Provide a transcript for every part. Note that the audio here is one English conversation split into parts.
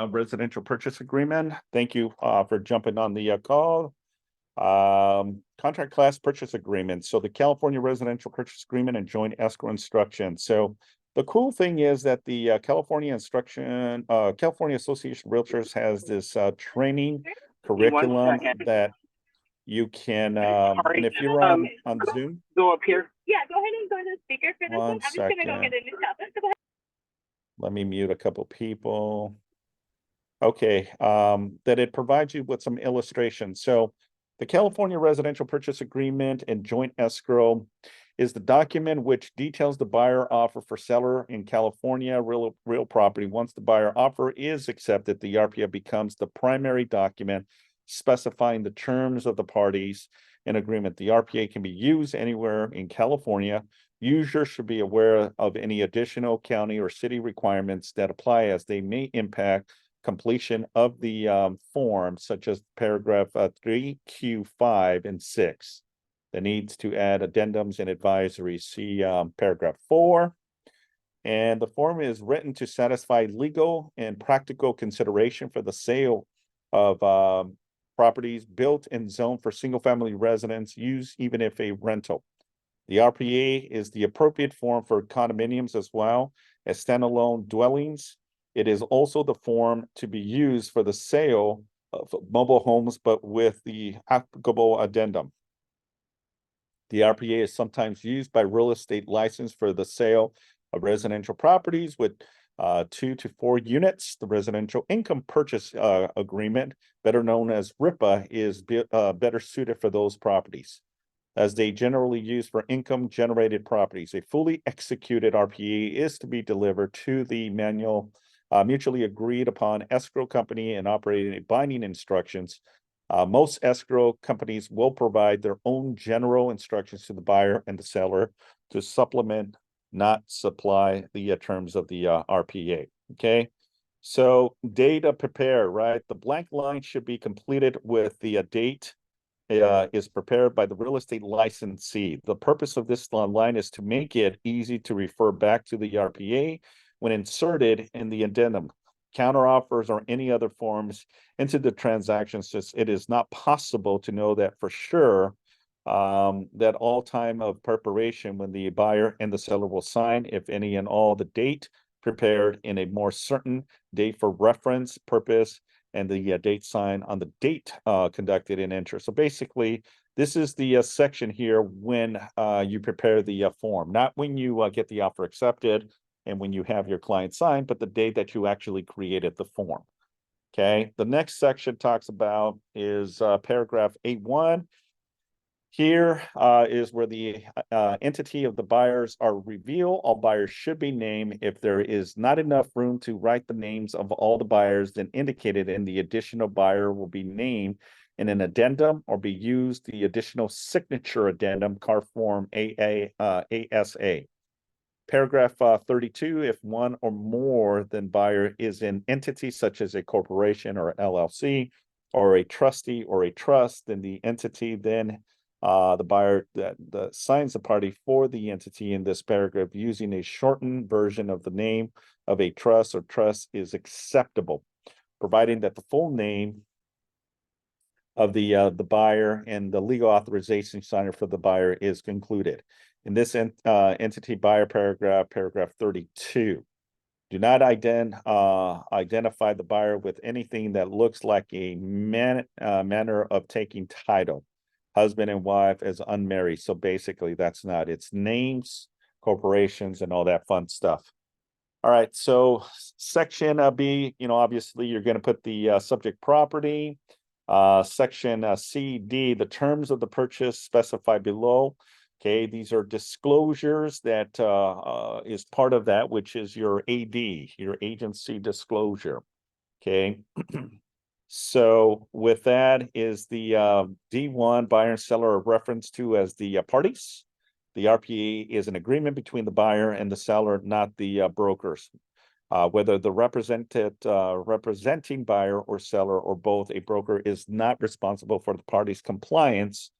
residential purchase agreement. Thank you for jumping on the call. Contract class purchase agreement. So the California residential purchase agreement and joint escrow instruction. So the cool thing is that the California Association of Realtors has this training curriculum that you can, and if you're on Zoom, Go up here. Yeah, go ahead and go to the speaker for this one. I'm just gonna go second. get a new tablet. Let me mute a couple people. Okay, that it provides you with some illustrations. So the California Residential Purchase Agreement and Joint Escrow is the document which details the buyer offer for seller in California real property. Once the buyer offer is accepted, the RPA becomes the primary document specifying the terms of the parties in agreement. The RPA can be used anywhere in California. Users should be aware of any additional county or city requirements that apply, as they may impact completion of the form, such as paragraph 3Q5 and 6 that needs to add addendums and advisories. See paragraph 4. And the form is written to satisfy legal and practical consideration for the sale of properties built and zoned for single-family residence use, even if a rental. The RPA is the appropriate form for condominiums as well as standalone dwellings. It is also the form to be used for the sale of mobile homes, but with the applicable addendum. The RPA is sometimes used by real estate license for the sale of residential properties with 2 to 4 units. The residential income purchase agreement, better known as RIPA, is better suited for those properties, as they generally use for income generated properties. A fully executed RPA is to be delivered to the mutually agreed upon escrow company and operating binding instructions. Most escrow companies will provide their own general instructions to the buyer and the seller to supplement, not supply the terms of the RPA. Okay. So data prepare, right? The blank line should be completed with the date is prepared by the real estate licensee. The purpose of this line is to make it easy to refer back to the RPA when inserted in the addendum, counteroffers, or any other forms into the transaction, since it is not possible to know that for sure that all time of preparation when the buyer and the seller will sign, if any and all, the date prepared in a more certain date for reference purpose, and the date signed on the date conducted in interest. So basically, this is the section here when you prepare the form, not when you get the offer accepted and when you have your client sign, but the date that you actually created the form. Okay, the next section talks about is paragraph 8.1. Here is where the entity of the buyers are revealed. All buyers should be named. If there is not enough room to write the names of all the buyers, then indicated in the additional buyer will be named in an addendum or be used the additional signature addendum, car form ASA. Paragraph 32, if one or more than buyer is an entity such as a corporation or LLC or a trustee or a trust, then the entity then the buyer that signs the party for the entity in this paragraph using a shortened version of the name of a trust or trust is acceptable, providing that the full name of the buyer and the legal authorization signer for the buyer is concluded. In this entity buyer paragraph 32, do not identify the buyer with anything that looks like a manner of taking title, husband and wife as unmarried. So basically that's not, it's names, corporations, and all that fun stuff. All right, so section B, obviously you're going to put the subject property. Section CD, the terms of the purchase specified below. Okay, these are disclosures that is part of that, which is your AD, your agency disclosure. Okay. So with that is the D1, buyer and seller are referenced to as the parties. The RPA is an agreement between the buyer and the seller, not the brokers. Whether the representing buyer or seller or both, a broker is not responsible for the party's compliance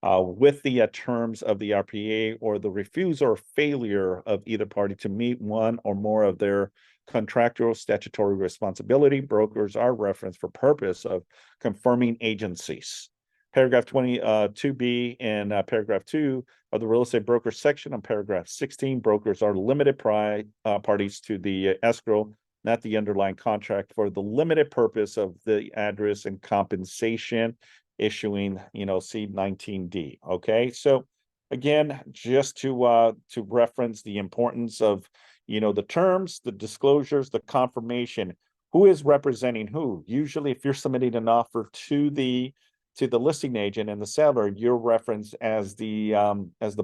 with the terms of the RPA or the refusal or failure of either party to meet one or more of their contractual statutory responsibility. Brokers are referenced for purpose of confirming agencies. Paragraph 22B and paragraph 2 of the real estate broker section on paragraph 16, brokers are limited parties to the escrow, not the underlying contract, for the limited purpose of the address and compensation issuing, C19D. Okay, so again, just to reference the importance of, the terms, the disclosures, the confirmation, who is representing who. Usually, if you're submitting an offer to the listing agent and the seller, you're referenced as the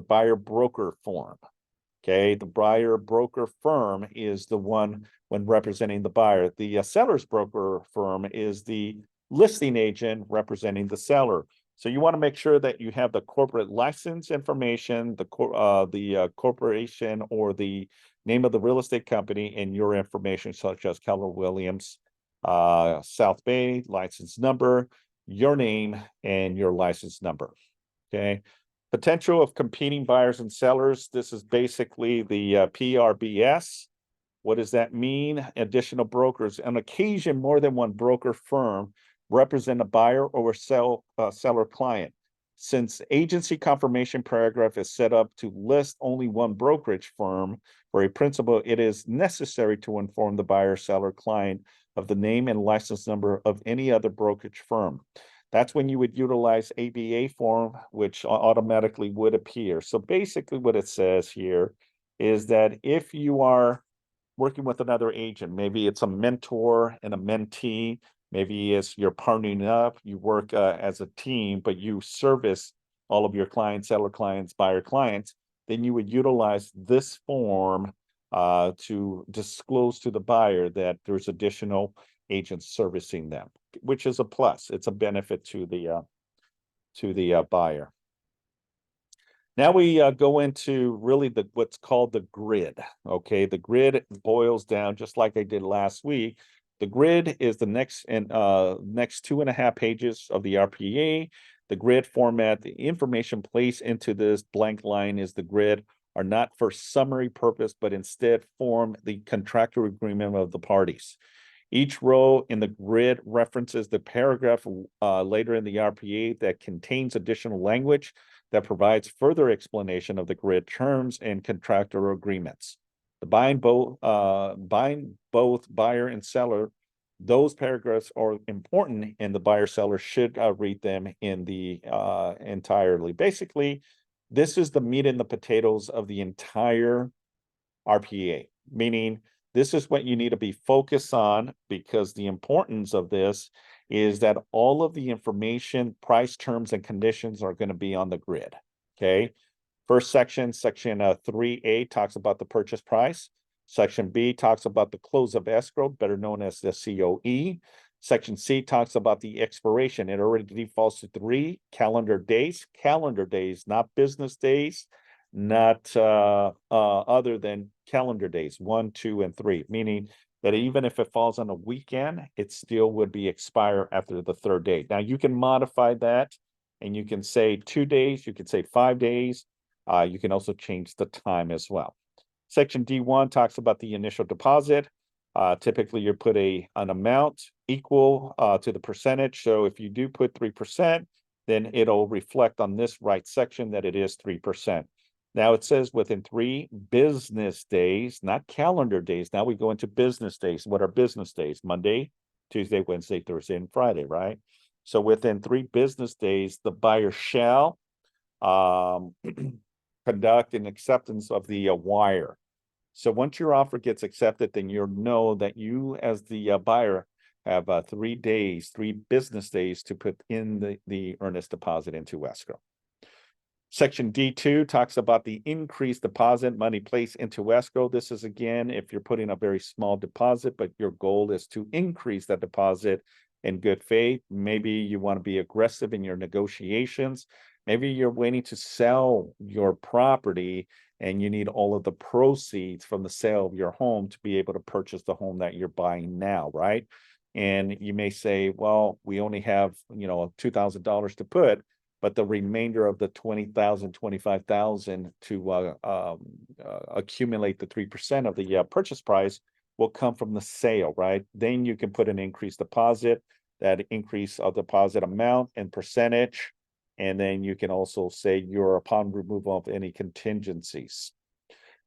buyer broker form. Okay, the buyer broker firm is the one when representing the buyer. The seller's broker firm is the listing agent representing the seller. So you want to make sure that you have the corporate license information, the corporation or the name of the real estate company, and your information such as Keller Williams, South Bay, license number, your name, and your license number. Okay. Potential of competing buyers and sellers. This is basically the PRBS. What does that mean? Additional brokers. On occasion, more than one broker firm represent a buyer or seller client. Since agency confirmation paragraph is set up to list only one brokerage firm for a principal, it is necessary to inform the buyer seller client of the name and license number of any other brokerage firm. That's when you would utilize ABA form, which automatically would appear. So basically what it says here is that if you are working with another agent, maybe it's a mentor and a mentee, maybe it's you're partnering up, you work as a team, but you service all of your clients, seller clients, buyer clients, then you would utilize this form to disclose to the buyer that there's additional agents servicing them, which is a plus. It's a benefit to the buyer. Now we go into really what's called the grid. Okay, the grid boils down just like I did last week. The grid is the next 2.5 pages of the RPA. The grid format, the information placed into this blank line is the grid, are not for summary purpose, but instead form the contractual agreement of the parties. Each row in the grid references the paragraph later in the RPA that contains additional language that provides further explanation of the grid terms and contractual agreements. The bind both buyer and seller, those paragraphs are important, and the buyer seller should read them in the entirely. Basically, this is the meat and the potatoes of the entire RPA, meaning this is what you need to be focused on, because the importance of this is that all of the information, price, terms, and conditions are going to be on the grid. Okay. First section 3A talks about the purchase price. Section B talks about the close of escrow, better known as the COE. Section C talks about the expiration. It already defaults to 3 calendar days, not business days, not other than calendar days, 1, 2, and 3, meaning that even if it falls on a weekend, it still would be expire after the 3rd day. Now you can modify that and you can say 2 days, you can say 5 days. You can also change the time as well. Section D1 talks about the initial deposit. Typically you put an amount equal to the percentage. So if you do put 3%, then it'll reflect on this right section that it is 3%. Now it says within 3 business days, not calendar days. Now we go into business days. What are business days? Monday, Tuesday, Wednesday, Thursday, and Friday, right? So within 3 business days, the buyer shall conduct an acceptance of the wire. So once your offer gets accepted, then you'll know that you as the buyer have 3 days, 3 business days to put in the earnest deposit into escrow. Section D2 talks about the increased deposit money placed into escrow. This is, again, if you're putting a very small deposit, but your goal is to increase that deposit in good faith. Maybe you want to be aggressive in your negotiations. Maybe you're waiting to sell your property and you need all of the proceeds from the sale of your home to be able to purchase the home that you're buying now, right? And you may say, well, we only have, $2,000 to put, but the remainder of the $20,000, $25,000 to accumulate the 3% of the purchase price, will come from the sale, right? Then you can put an increased deposit, that increase of deposit amount and percentage. And then you can also say your upon removal of any contingencies.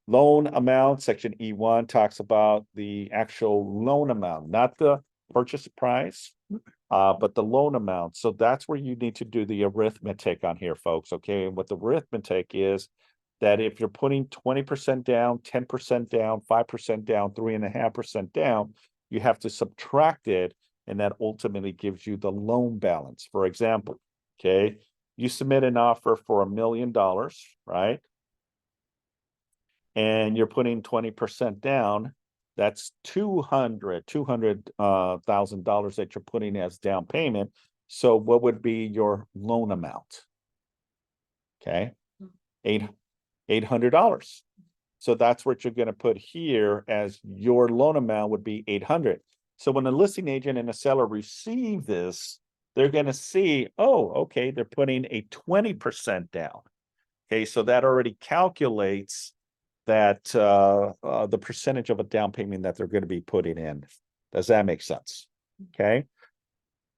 Loan amount, section E1 talks about the actual loan amount, not the purchase price, but the loan amount. So that's where you need to do the arithmetic on here, folks. Okay. And what the arithmetic is that if you're putting 20% down, 10% down, 5% down, 3.5% down, you have to subtract it. And that ultimately gives you the loan balance. For example, okay, you submit an offer for $1 million, right? And you're putting 20% down, that's $200,000 that you're putting as down payment. So what would be your loan amount? Okay, $800. So that's what you're going to put here as your loan amount would be 800. So when a listing agent and a seller receive this, they're going to see, oh, okay, they're putting a 20% down. Okay, so that already calculates that the percentage of a down payment that they're going to be putting in. Does that make sense? Okay.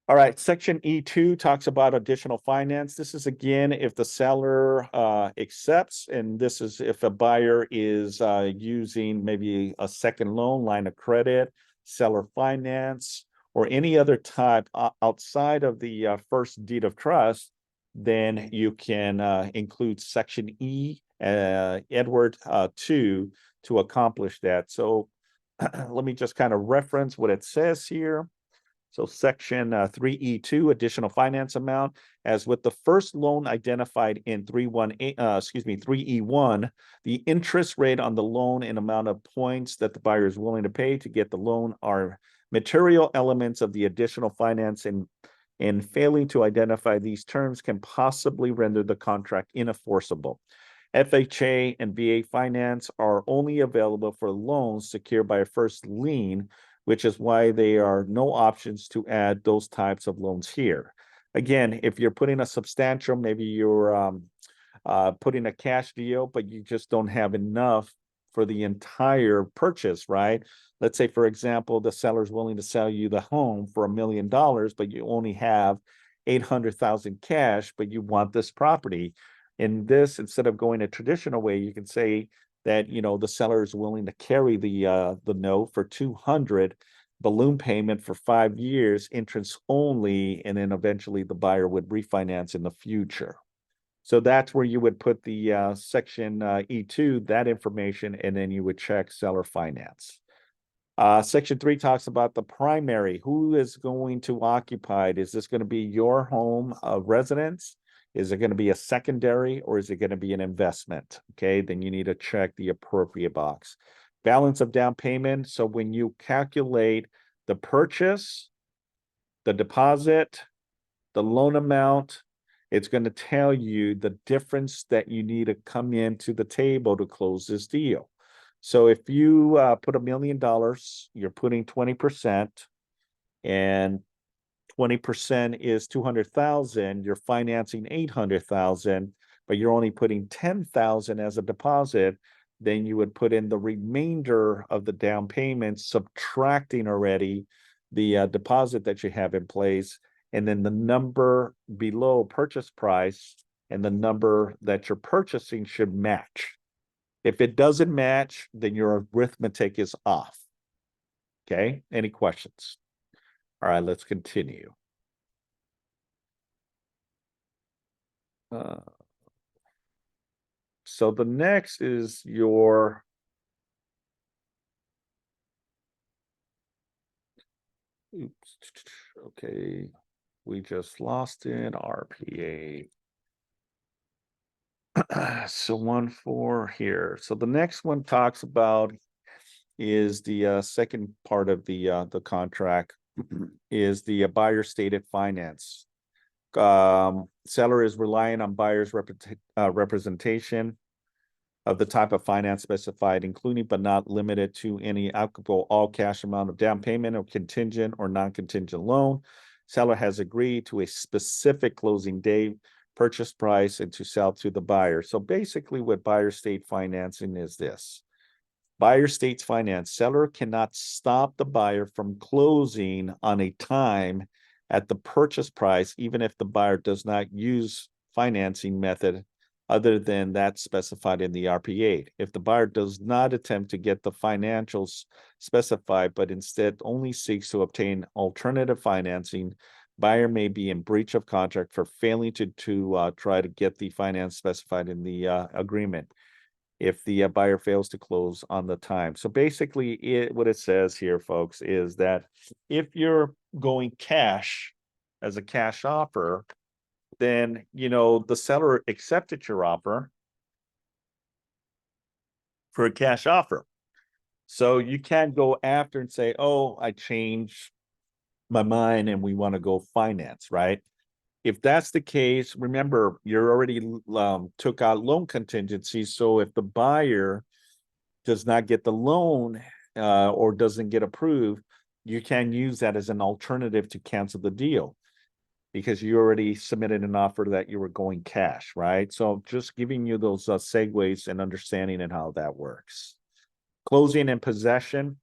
All right, section E2 talks about additional finance. This is again if the seller accepts, and this is if a buyer is using maybe a second loan, line of credit, seller finance, or any other type outside of the first deed of trust, then you can include section E, Edward 2 to accomplish that. So let me just kind of reference what it says here. So section 3E2, additional finance amount, as with the first loan identified in 3E1, the interest rate on the loan and amount of points that the buyer is willing to pay to get the loan are material elements of the additional finance, and failing to identify these terms can possibly render the contract unenforceable. FHA and VA finance are only available for loans secured by a first lien, which is why there are no options to add those types of loans here. Again, if you're putting a substantial, maybe you're putting a cash deal, but you just don't have enough for the entire purchase, right? Let's say, for example, the seller's willing to sell you the home for $1 million, but you only have 800,000 cash, but you want this property. In this, instead of going a traditional way, you can say that, you know, the seller is willing to carry the note for 200, balloon payment for 5 years, interest only, and then eventually the buyer would refinance in the future. So that's where you would put the section E2, that information, and then you would check seller finance. Section 3 talks about the primary. Who is going to occupy it? Is this going to be your home of residence? Is it going to be a secondary, or is it going to be an investment? Okay, then you need to check the appropriate box. Balance of down payment. So when you calculate the purchase, the deposit, the loan amount, it's going to tell you the difference that you need to come into the table to close this deal. So if you put $1 million, you're putting 20%, and 20% is 200,000, you're financing 800,000, but you're only putting 10,000 as a deposit, then you would put in the remainder of the down payment, subtracting already the deposit that you have in place, and then the number below purchase price and the number that you're purchasing should match. If it doesn't match, then your arithmetic is off. Okay, any questions? All right, let's continue. So the next is your oops. Okay, we just lost it. RPA. So 1-4 here. So the next one talks about is the second part of the contract is the buyer stated finance. Seller is relying on buyer's representation of the type of finance specified, including but not limited to any applicable all cash amount of down payment or contingent or non-contingent loan. Seller has agreed to a specific closing date, purchase price, and to sell to the buyer. So basically what buyer state financing is this. Buyer states finance. Seller cannot stop the buyer from closing on a time at the purchase price, even if the buyer does not use financing method other than that specified in the RPA. If the buyer does not attempt to get the financials specified, but instead only seeks to obtain alternative financing, buyer may be in breach of contract for failing to try to get the finance specified in the agreement if the buyer fails to close on the time. So basically, what it says here, folks, is that if you're going cash as a cash offer, then, the seller accepted your offer for a cash offer. So you can't go after and say, oh, I changed my mind and we want to go finance, right? If that's the case, remember, you're already took out loan contingency. So if the buyer does not get the loan or doesn't get approved, you can use that as an alternative to cancel the deal because you already submitted an offer that you were going cash, right? So just giving you those segues and understanding and how that works. Closing and possession.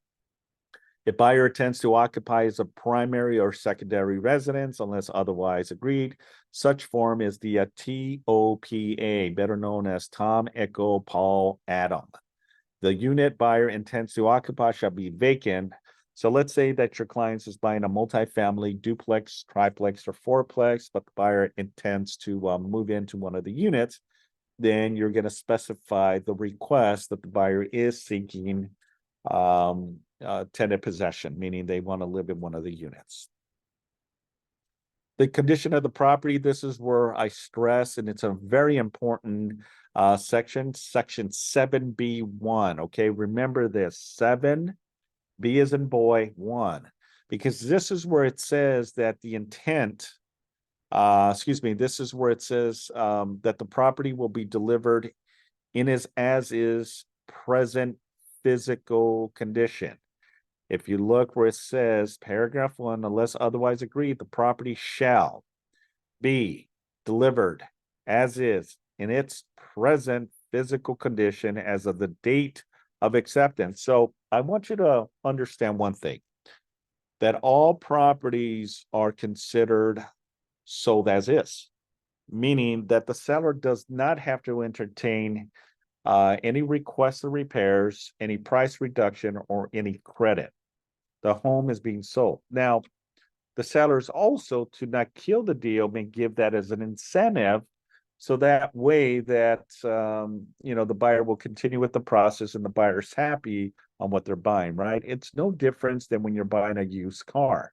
If buyer intends to occupy as a primary or secondary residence unless otherwise agreed, such form is the TOPA, better known as Tom, Echo, Paul, Adam. The unit buyer intends to occupy shall be vacant. So let's say that your client is buying a multifamily duplex, triplex, or fourplex, but the buyer intends to move into one of the units. Then you're going to specify the request that the buyer is seeking tenant possession, meaning they want to live in one of the units. The condition of the property, this is where I stress, and it's a very important section 7B1. Okay, remember this 7B as in boy 1, because this is where it says that the intent, this is where it says that the property will be delivered in as is present physical condition. If you look where it says paragraph 1, unless otherwise agreed, the property shall be delivered as is in its present physical condition as of the date of acceptance. So I want you to understand one thing, that all properties are considered sold as is, meaning that the seller does not have to entertain any requests or repairs, any price reduction, or any credit. The home is being sold. Now, the sellers also, to not kill the deal, may give that as an incentive. So that way that, the buyer will continue with the process and the buyer's happy on what they're buying, right? It's no difference than when you're buying a used car.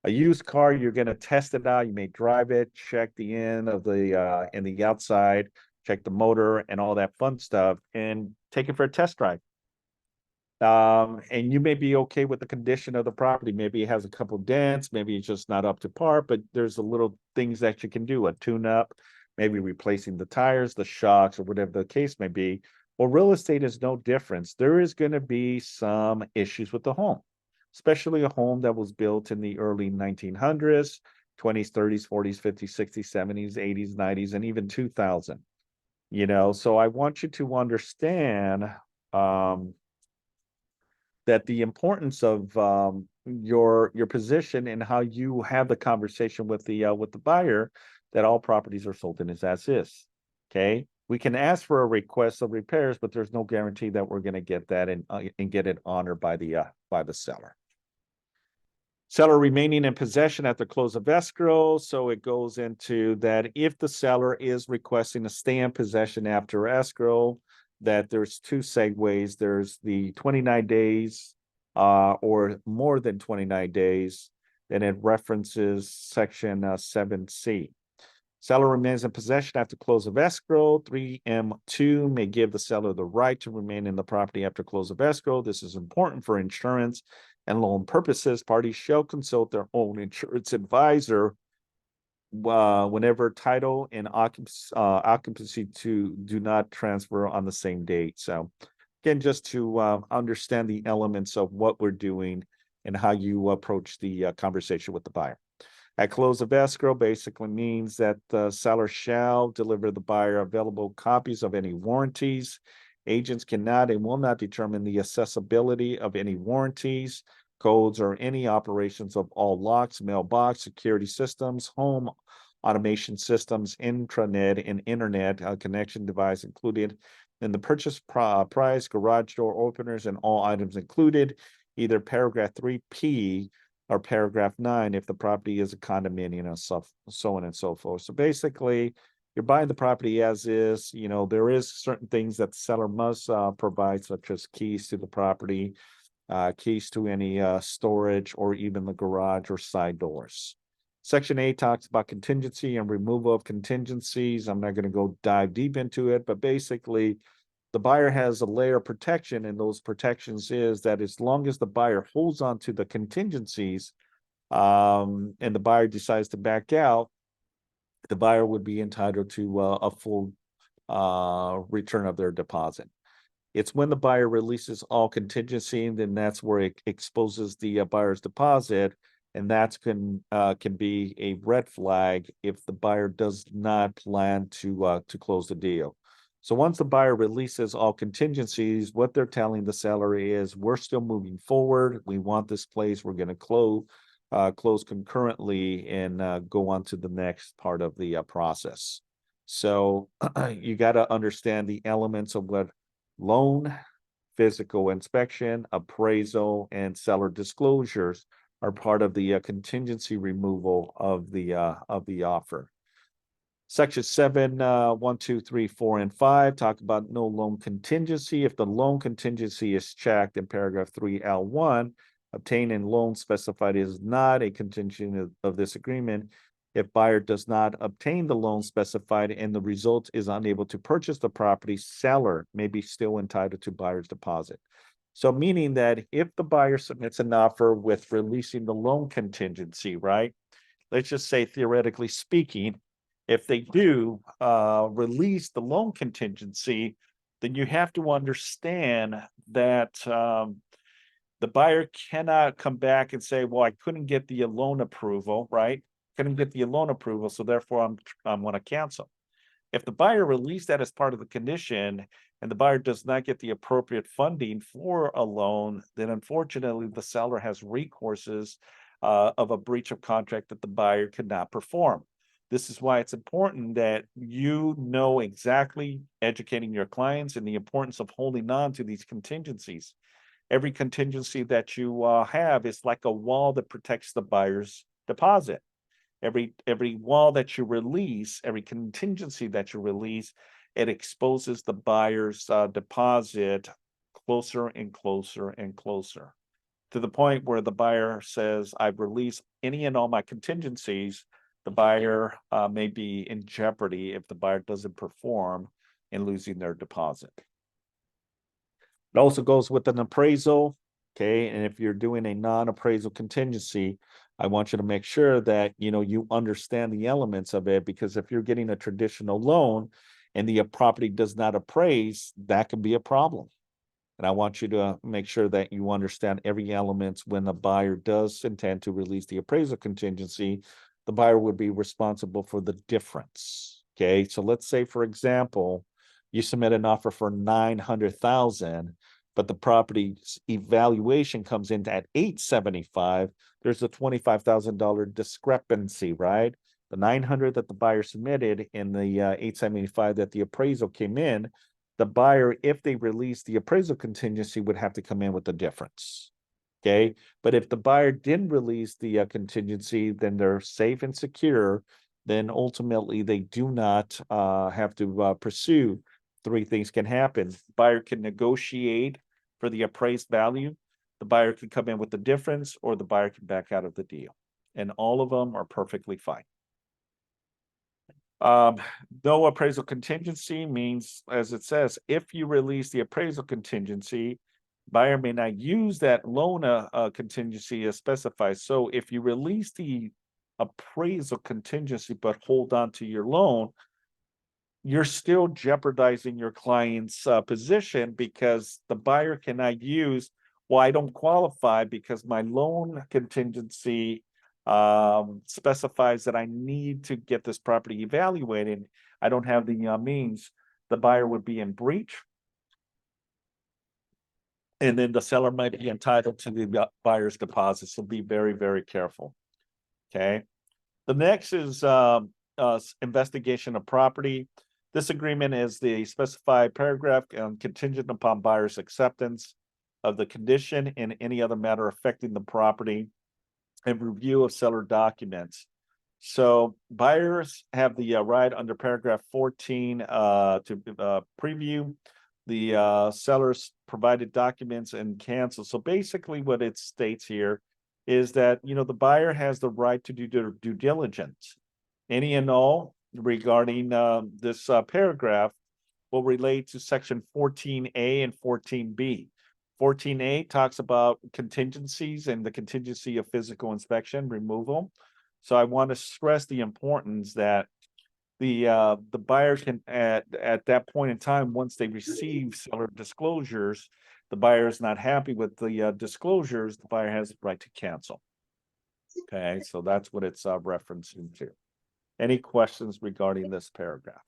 A used car, you're going to test it out. You may drive it, check the in of the and the outside, check the motor and all that fun stuff, and take it for a test drive. And you may be okay with the condition of the property. Maybe it has a couple dents, maybe it's just not up to par, but there's a little things that you can do, a tune-up, maybe replacing the tires, the shocks, or whatever the case may be. Well, real estate is no difference. There is going to be some issues with the home, especially a home that was built in the early 1900s, 20s, 30s, 40s, 50s, 60s, 70s, 80s, 90s, and even 2000. So I want you to understand that the importance of your position and how you have the conversation with the buyer, that all properties are sold in as is. Okay, we can ask for a request of repairs, but there's no guarantee that we're going to get that and get it honored by the seller. Seller remaining in possession at the close of escrow. So it goes into that if the seller is requesting to stay in possession after escrow, that there's two segues. There's the 29 days or more than 29 days. Then it references section 7C. Seller remains in possession after close of escrow. 3M2 may give the seller the right to remain in the property after close of escrow. This is important for insurance and loan purposes. Parties shall consult their own insurance advisor whenever title and occupancy do not transfer on the same date. So again, just to understand the elements of what we're doing and how you approach the conversation with the buyer. At close of escrow basically means that the seller shall deliver the buyer available copies of any warranties Agents cannot and will not determine the accessibility of any warranties, codes, or any operations of all locks, mailbox, security systems, home automation systems, intranet, and internet connection device included in the purchase price, garage door openers, and all items included, either paragraph 3P or paragraph 9 if the property is a condominium and so on and so forth. So basically, you're buying the property as is. There is certain things that the seller must provide, such as keys to the property, keys to any storage, or even the garage or side doors. Section 8 talks about contingency and removal of contingencies. I'm not going to go dive deep into it, but basically, the buyer has a layer of protection, and those protections is that as long as the buyer holds on to the contingencies, and the buyer decides to back out, the buyer would be entitled to a full return of their deposit. It's when the buyer releases all contingency, and then that's where it exposes the buyer's deposit, and that can be a red flag if the buyer does not plan to close the deal. So once the buyer releases all contingencies, what they're telling the seller is, we're still moving forward. We want this place. We're going to close concurrently and go on to the next part of the process. So you got to understand the elements of what loan, physical inspection, appraisal, and seller disclosures are part of the contingency removal of the offer. Section 7, 1, 2, 3, 4, and 5 talk about no loan contingency. If the loan contingency is checked in paragraph 3L1, obtained in loan specified is not a contingency of this agreement. If buyer does not obtain the loan specified and the result is unable to purchase the property, seller may be still entitled to buyer's deposit. So meaning that if the buyer submits an offer with releasing the loan contingency, right? Let's just say, theoretically speaking, if they do release the loan contingency, then you have to understand that the buyer cannot come back and say, well, I couldn't get the loan approval, right? Couldn't get the loan approval, so therefore I'm going to cancel. If the buyer released that as part of the condition and the buyer does not get the appropriate funding for a loan, then unfortunately the seller has recourses of a breach of contract that the buyer could not perform. This is why it's important that you know exactly educating your clients and the importance of holding on to these contingencies. Every contingency that you have is like a wall that protects the buyer's deposit. Every wall that you release, every contingency that you release, it exposes the buyer's deposit closer and closer and closer, to the point where the buyer says, I've released any and all my contingencies. The buyer may be in jeopardy if the buyer doesn't perform in losing their deposit. It also goes with an appraisal, okay? And if you're doing a non-appraisal contingency, I want you to make sure that you understand the elements of it, because if you're getting a traditional loan and the property does not appraise, that can be a problem. And I want you to make sure that you understand every element. When the buyer does intend to release the appraisal contingency, the buyer would be responsible for the difference. Okay, so let's say, for example, you submit an offer for $900,000, but the property's evaluation comes in at $875. There's a $25,000 discrepancy, right? The $900 that the buyer submitted and the $875 that the appraisal came in. The buyer, if they release the appraisal contingency, would have to come in with the difference. Okay, but if the buyer didn't release the contingency, then they're safe and secure. Then ultimately they do not have to pursue. Three things can happen. Buyer can negotiate for the appraised value. The buyer can come in with the difference, or the buyer can back out of the deal. And all of them are perfectly fine. No appraisal contingency means, as it says, if you release the appraisal contingency, buyer may not use that loan contingency as specified. So if you release the appraisal contingency but hold on to your loan, you're still jeopardizing your client's position, because the buyer cannot use, well, I don't qualify because my loan contingency specifies that I need to get this property evaluated. I don't have the means. The buyer would be in breach. And then the seller might be entitled to the buyer's deposit, so be very, very careful. Okay. The next is investigation of property. This agreement is the specified paragraph contingent upon buyer's acceptance of the condition and any other matter affecting the property and review of seller documents. So buyers have the right under paragraph 14 to preview the seller's provided documents and cancel. So basically what it states here is that, the buyer has the right to do their due diligence. Any and all regarding this paragraph will relate to section 14A and 14B. 14A talks about contingencies and the contingency of physical inspection removal. So I want to stress the importance that the buyer can at that point in time, once they receive seller disclosures, the buyer is not happy with the disclosures, the buyer has the right to cancel. Okay, so that's what it's referencing to. Any questions regarding this paragraph?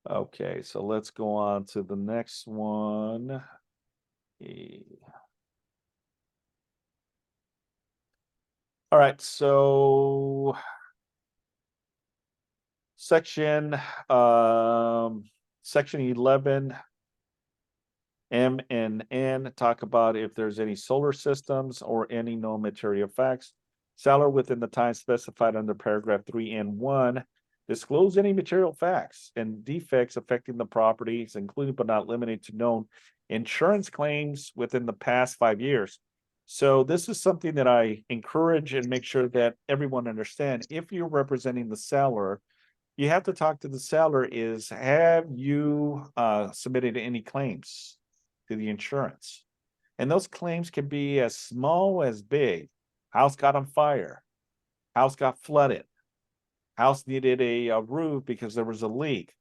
Okay, so let's go on to the next one. All right, so section 11 M and N talk about if there's any solar systems or any known material facts. Seller within the time specified under paragraph 3 and 1 disclose any material facts and defects affecting the properties, including but not limited to known insurance claims within the past 5 years. So this is something that I encourage and make sure that everyone understand. If you're representing the seller, you have to talk to the seller is, have you submitted any claims to the insurance? And those claims can be as small as big. House got on fire. House got flooded. House needed a roof because there was a leak.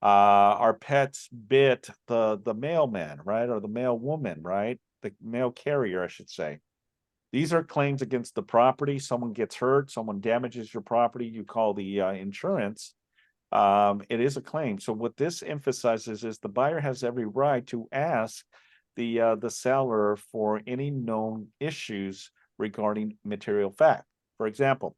Our pets bit the mailman, right? Or the mail woman, right? The mail carrier, I should say. These are claims against the property. Someone gets hurt, someone damages your property, you call the insurance. It is a claim. So what this emphasizes is the buyer has every right to ask the seller for any known issues regarding material fact. For example,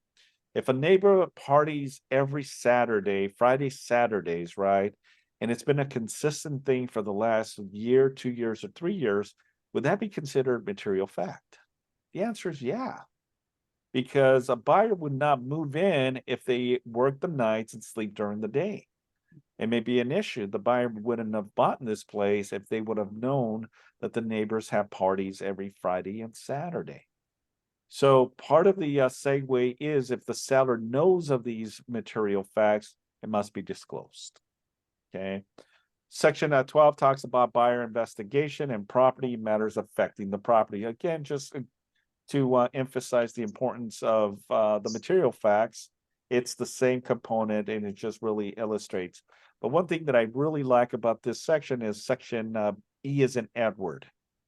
if a neighbor parties every Saturday, Friday, Saturdays, right? And it's been a consistent thing for the last year, 2 years, or 3 years, would that be considered material fact? The answer is yeah. Because a buyer would not move in if they work the nights and sleep during the day. It may be an issue. The buyer wouldn't have bought in this place if they would have known that the neighbors have parties every Friday and Saturday. So part of the segue is if the seller knows of these material facts, it must be disclosed. Okay. Section 12 talks about buyer investigation and property matters affecting the property. Again, just to emphasize the importance of the material facts. It's the same component and it just really illustrates. But one thing that I really like about this section is section E as in Edward.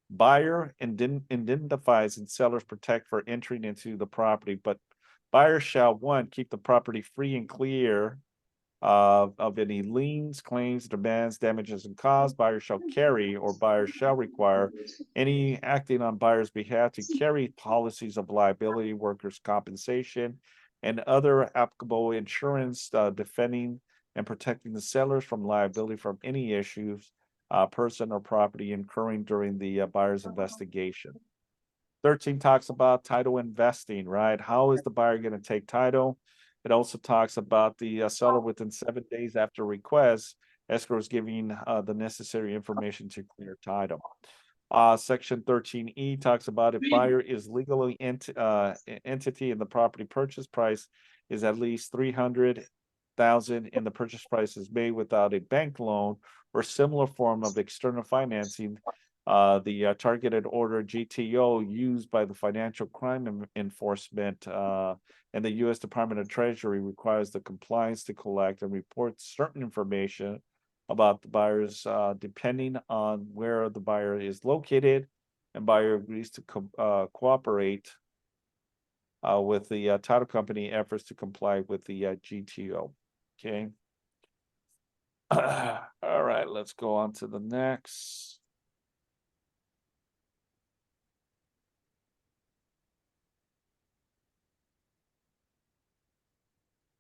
Buyer indemnifies and sellers protect for entering into the property, but buyers shall, one, keep the property free and clear of any liens, claims, demands, damages, and costs. Buyer shall carry or buyer shall require any acting on buyer's behalf to carry policies of liability, workers' compensation, and other applicable insurance defending and protecting the sellers from liability from any issues, person or property incurring during the buyer's investigation. 13 talks about title investing, right? How is the buyer going to take title? It also talks about the seller within 7 days after request, escrow is giving the necessary information to clear title. Section 13E talks about if buyer is legally entity and the property purchase price is at least 300,000 and the purchase price is made without a bank loan or similar form of external financing, the targeted order GTO used by the Financial Crime Enforcement and the U.S. Department of Treasury requires the compliance to collect and report certain information about the buyers depending on where the buyer is located, and buyer agrees to cooperate with the title company efforts to comply with the GTO. Okay. All right, let's go on to the next.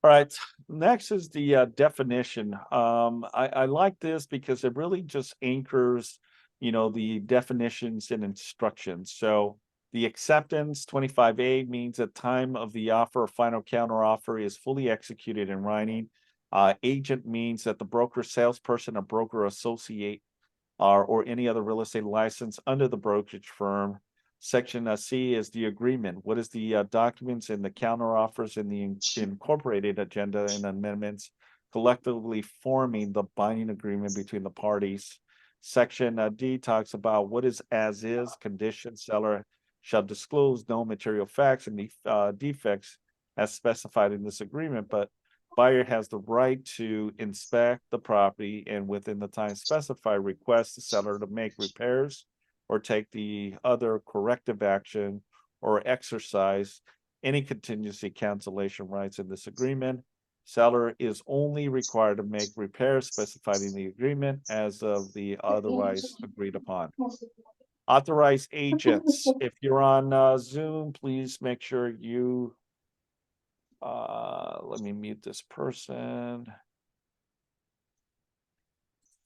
All right, next is the definition. I like this because it really just anchors, the definitions and instructions. So the acceptance 25A means at time of the offer or final counter offer is fully executed in writing. Agent means that the broker, salesperson, or broker associate or any other real estate license under the brokerage firm. Section C is the agreement. What is the documents and the counter offers in the incorporated agenda and amendments collectively forming the binding agreement between the parties? Section D talks about what is as is condition. Seller shall disclose no material facts and defects as specified in this agreement, but buyer has the right to inspect the property and within the time specified, request the seller to make repairs or take the other corrective action or exercise any contingency cancellation rights in this agreement. Seller is only required to make repairs specified in the agreement as of the otherwise agreed upon. Authorized agents, if you're on Zoom, please make sure you let me mute this person.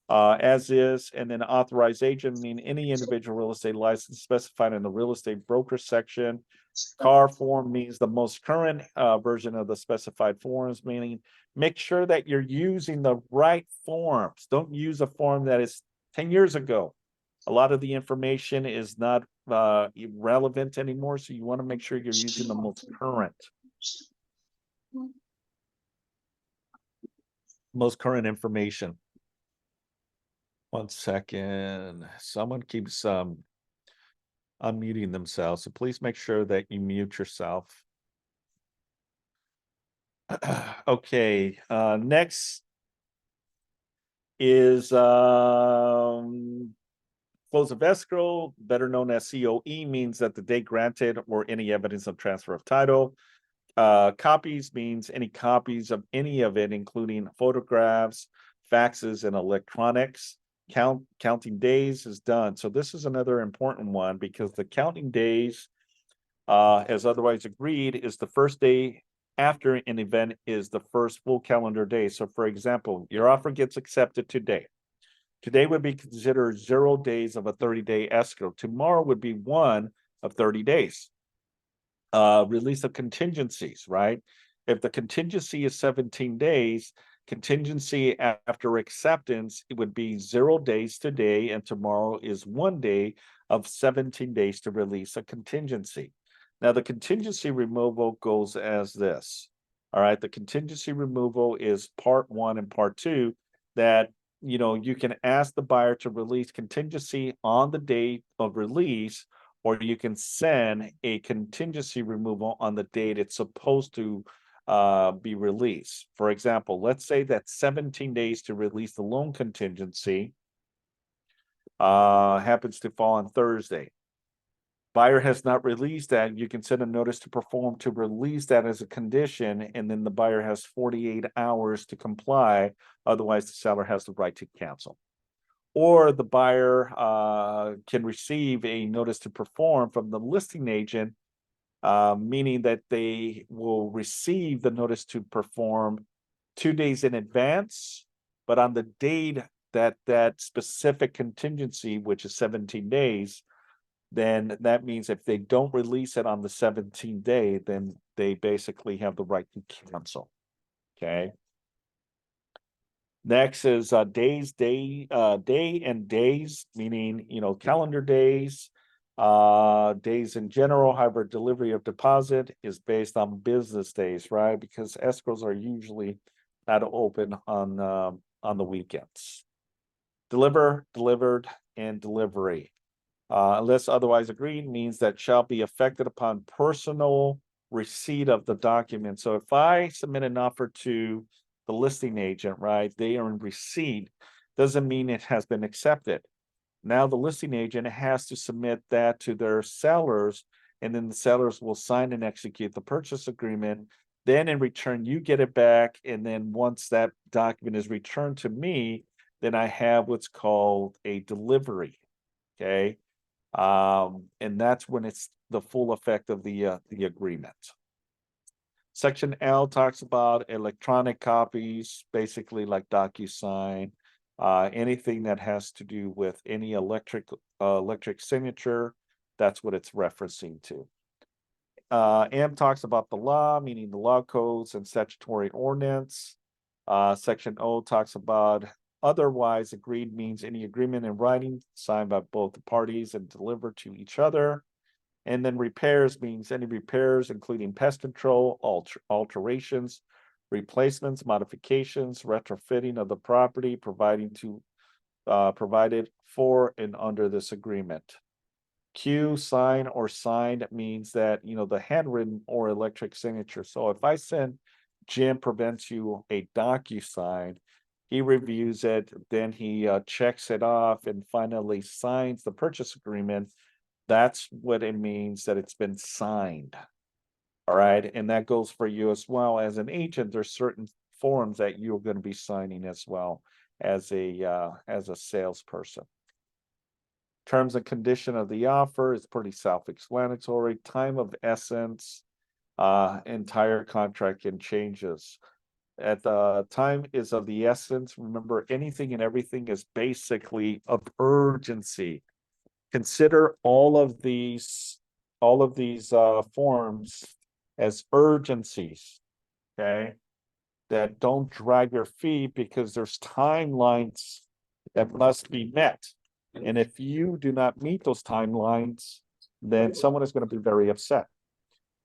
As is, and then authorized agent mean any individual real estate license specified in the real estate broker section. CAR form means the most current version of the specified forms, meaning make sure that you're using the right forms. Don't use a form that is 10 years ago. A lot of the information is not relevant anymore, so you want to make sure you're using the most current information. 1 second. Someone keeps unmuting themselves, so please make sure that you mute yourself. Okay, next is close of escrow, better known as COE, means that the date granted or any evidence of transfer of title. Copies means any copies of any of it, including photographs, faxes, and electronics. Counting days is done. So this is another important one because the counting days, as otherwise agreed, is the first day after an event is the first full calendar day. So for example, your offer gets accepted today. Today would be considered 0 days of a 30-day escrow. Tomorrow would be 1 of 30 days. Release of contingencies, right? If the contingency is 17 days, contingency after acceptance, it would be 0 days today, and tomorrow is 1 day of 17 days to release a contingency. Now, the contingency removal goes as this. All right, the contingency removal is part 1 and part 2 that you can ask the buyer to release contingency on the date of release, or you can send a contingency removal on the date it's supposed to be released. For example, let's say that 17 days to release the loan contingency happens to fall on Thursday. Buyer has not released that. You can send a notice to perform to release that as a condition, and then the buyer has 48 hours to comply. Otherwise, the seller has the right to cancel. Or the buyer can receive a notice to perform from the listing agent, meaning that they will receive the notice to perform 2 days in advance, but on the date that specific contingency, which is 17 days, then that means if they don't release it on the 17th day, then they basically have the right to cancel. Okay. Next is day and days, meaning calendar days, days in general. However, delivery of deposit is based on business days, right? Because escrows are usually not open on the weekends. Delivered, and delivery. Unless otherwise agreed, means that shall be effected upon personal receipt of the document. So if I submit an offer to the listing agent, right, they are in receipt, doesn't mean it has been accepted. Now the listing agent has to submit that to their sellers, and then the sellers will sign and execute the purchase agreement. Then in return, you get it back. And then once that document is returned to me, then I have what's called a delivery. Okay. And that's when it's the full effect of the agreement. Section L talks about electronic copies, basically like DocuSign. Anything that has to do with any electric signature, that's what it's referencing to. M talks about the law, meaning the law codes and statutory ordinance. Section O talks about otherwise agreed means any agreement in writing signed by both the parties and delivered to each other. And then repairs means any repairs, including pest control, alterations, replacements, modifications, retrofitting of the property, provided for and under this agreement. Q, sign or signed means that, the handwritten or electric signature. So if I send Jim prevents you a DocuSign, he reviews it, then he checks it off and finally signs the purchase agreement. That's what it means that it's been signed. All right, and that goes for you as well. As an agent, there's certain forms that you're going to be signing as well as a salesperson. Terms and condition of the offer is pretty self-explanatory. Time of essence, entire contract and changes. At the time is of the essence. Remember, anything and everything is basically of urgency. Consider all of these forms as urgencies, okay? That don't drag your feet because there's timelines that must be met. And if you do not meet those timelines, then someone is going to be very upset.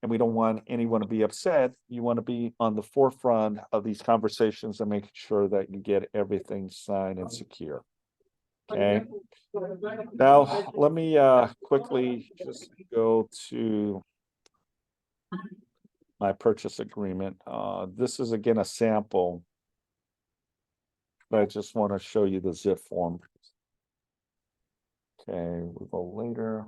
And we don't want anyone to be upset. You want to be on the forefront of these conversations and making sure that you get everything signed and secure. Okay. Now, let me quickly just go to my purchase agreement. This is again a sample, but I just want to show you the zip form. Okay, we'll go later.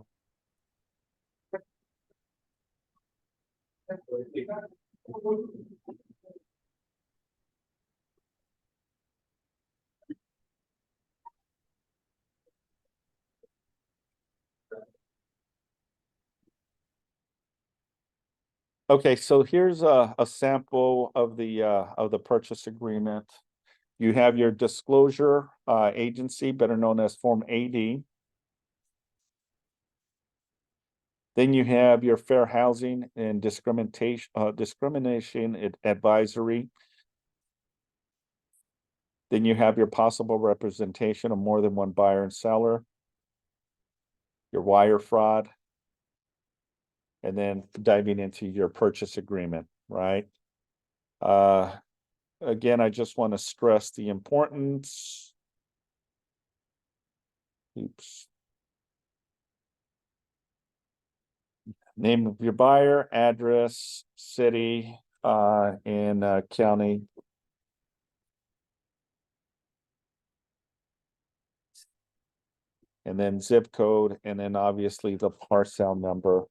Okay, so here's a sample of the purchase agreement. You have your disclosure agency, better known as Form AD. Then you have your fair housing and discrimination advisory. Then you have your possible representation of more than one buyer and seller, your wire fraud, and then diving into your purchase agreement, right? Again, I just want to stress the importance. Oops. Name of your buyer, address, city, and county. And then zip code, and then obviously the parcel number.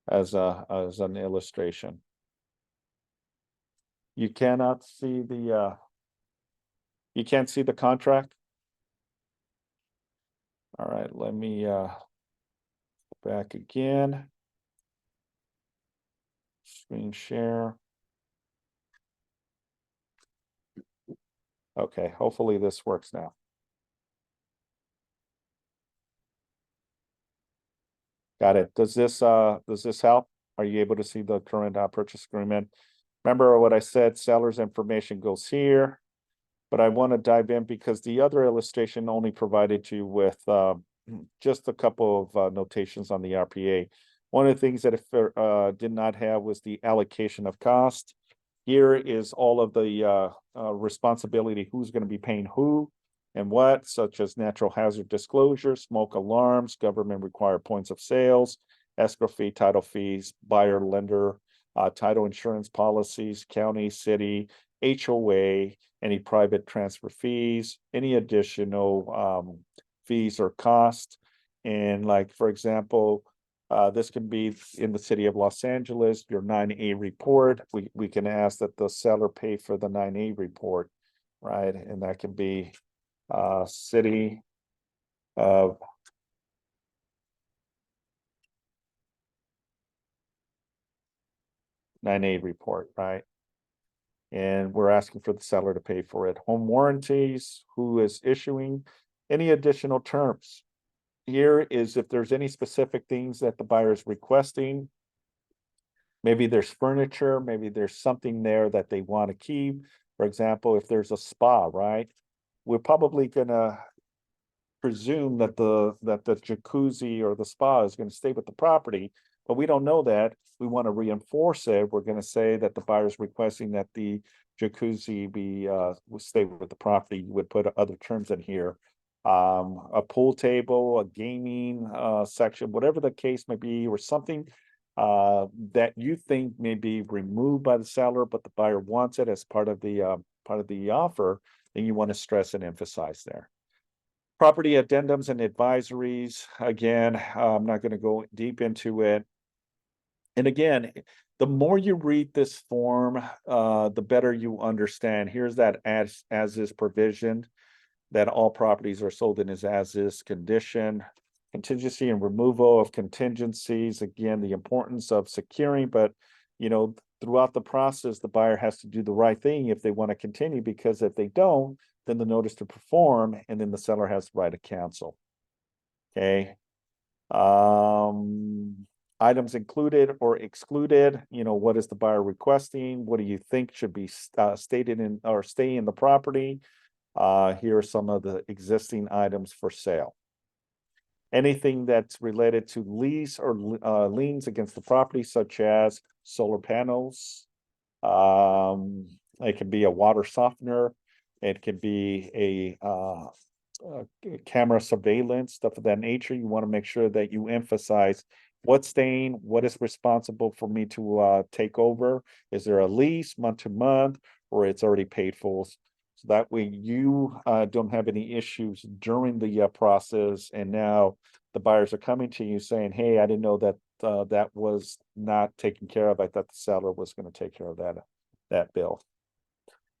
As an illustration. You cannot see you can't see the contract. All right, let me back again. Screen share. Okay, hopefully this works now. Got it. Does this help? Are you able to see the current purchase agreement? Remember what I said, seller's information goes here, but I want to dive in because the other illustration only provided you with just a couple of notations on the RPA. One of the things that it did not have was the allocation of cost. Here is all of the responsibility, who's going to be paying who and what, such as natural hazard disclosure, smoke alarms, government required points of sales, escrow fee, title fees, buyer, lender, title insurance policies, county, city, HOA, any private transfer fees, any additional fees or cost. And like, for example, this can be in the city of Los Angeles, your 9A report. We can ask that the seller pay for the 9A report, right? And that can be city of 9A report, right? And we're asking for the seller to pay for it. Home warranties, who is issuing any additional terms? Here is if there's any specific things that the buyer is requesting. Maybe there's furniture, maybe there's something there that they want to keep. For example, if there's a spa, right? We're probably gonna presume that the jacuzzi or the spa is going to stay with the property, but we don't know that. We want to reinforce it. We're going to say that the buyer is requesting that the jacuzzi be will stay with the property. You would put other terms in here. A pool table, a gaming section, whatever the case may be, or something that you think may be removed by the seller, but the buyer wants it as part of the offer, then you want to stress and emphasize there. Property addendums and advisories, again, I'm not going to go deep into it. And again, the more you read this form, the better you understand. Here's that as is provision that all properties are sold in as is condition. Contingency and removal of contingencies, again, the importance of securing, but throughout the process, the buyer has to do the right thing if they want to continue, because if they don't, then the notice to perform, and then the seller has the right to cancel. Okay. Items included or excluded, what is the buyer requesting? What do you think should be stated in or stay in the property? Here are some of the existing items for sale. Anything that's related to lease or liens against the property, such as solar panels. It can be a water softener. It can be a camera surveillance, stuff of that nature. You want to make sure that you emphasize what's staying, what is responsible for me to take over. Is there a lease month to month, or it's already paid for? So that way you don't have any issues during the process. And now the buyers are coming to you saying, hey, I didn't know that that was not taken care of. I thought the seller was going to take care of that bill.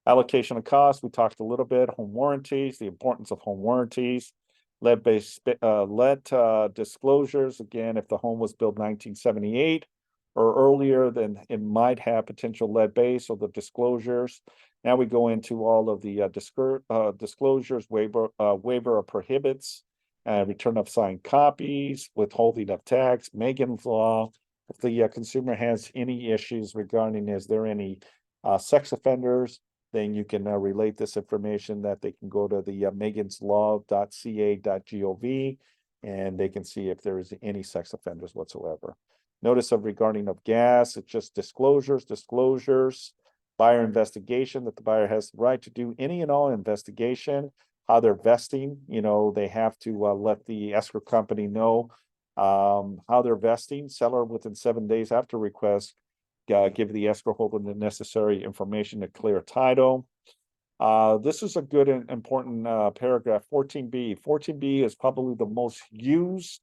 Allocation of costs, we talked a little bit. Home warranties, the importance of home warranties. Lead-based disclosures, again, if the home was built 1978 or earlier, then it might have potential lead base, or the disclosures. Now we go into all of the disclosures, waiver of prohibits, return of signed copies, withholding of tax, Megan's Law. If the consumer has any issues regarding, is there any sex offenders, then you can relate this information, that they can go to the meganslaw.ca.gov, and they can see if there is any sex offenders whatsoever. Notice of regarding of gas, it's just disclosures. Buyer investigation, that the buyer has the right to do any and all investigation. How they're vesting, they have to let the escrow company know how they're vesting. Seller within 7 days after request, give the escrow holder the necessary information to clear title. This is a good and important paragraph, 14B. 14B is probably the most used